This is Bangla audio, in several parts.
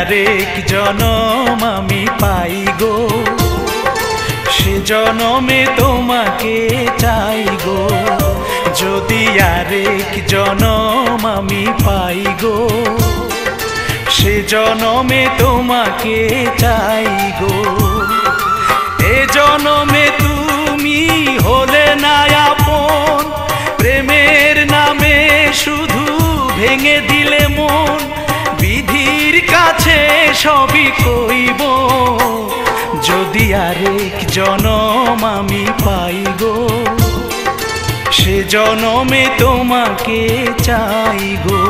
আরেক জনম আমি পাই গো, সে জনমে তোমাকে চাই গো। যদি আরেক জনম আমি পাই গো, সে জনমে তোমাকে চাই গো। এ জনমে তুমি হলে না আপন, প্রেমের নামে শুধু ভেঙে দিলে মন। বিধির কাছে সবই কইব, যদি আরেক জনম আমি পাই গো, সে জনমে তোমাকে চাই গো।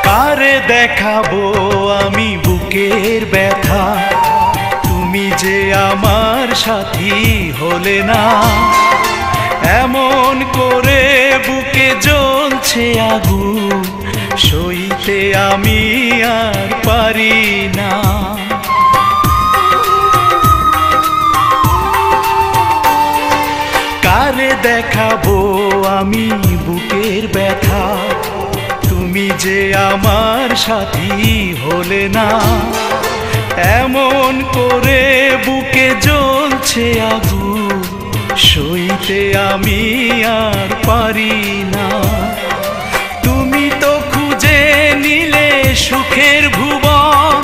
কারে দেখাবো আমি বুকের ব্যথা, তুমি যে আমার সাথী হলে না। এমন করে বুকে জ্বলছে আগুন, সইতে আমি আর পারি না। কারে দেখাবো আমি বুকের ব্যথা, তুমি যে আমার সাথী হলে না। এমন করে বুকে জ্বলছে আগুন, সইতে আমি আর পারি না। তুমি তো খুঁজে নিলে সুখের ভুবন,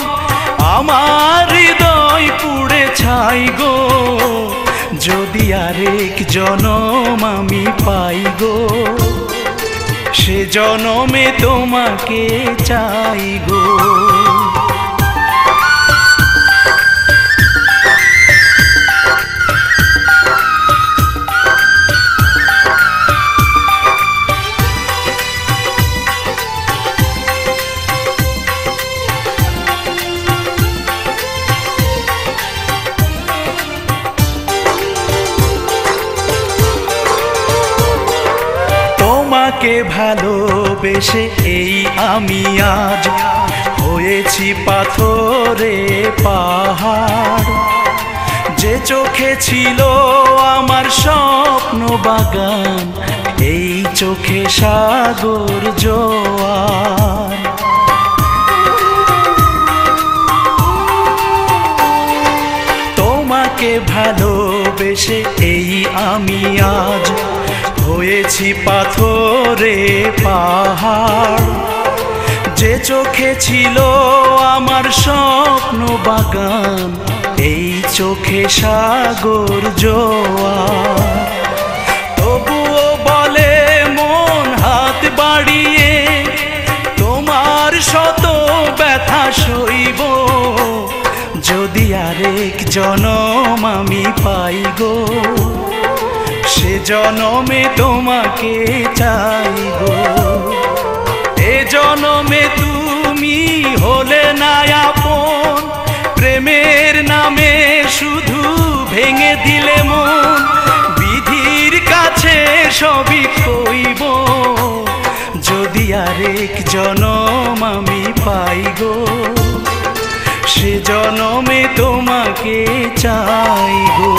আমার হৃদয় পুড়ে ছাই গো। যদি আরেক জনম আমি পাই গো, সে জনমে তোমাকে চাই গো। তোমাকে ভালোবেসে এই আমি আজ হয়েছি পাথরে পাহাড়। যে চোখে ছিল আমার স্বপ্ন বাগান, এই চোখে সাগর জোয়ার। তোমাকে ভালোবেসে এই আমি আজ হয়েছি পাথরে পাহাড়। যে চোখে ছিল আমার স্বপ্ন বাগান, এই চোখে সাগর জোয়ার। তবুও বলে মন হাত বাড়িয়ে, তোমার শত ব্যথা সইব। যদি আরেক জনম আমি পাই গো, সে জনমে তোমাকে চাই গো। এ জনমে তুমি হলে না আপন, প্রেমের নামে শুধু ভেঙে দিলে মন। বিধির কাছে সবই কইব, যদি আরেক জনম আমি পাই গো, সে জনমে তোমাকে চাই গো।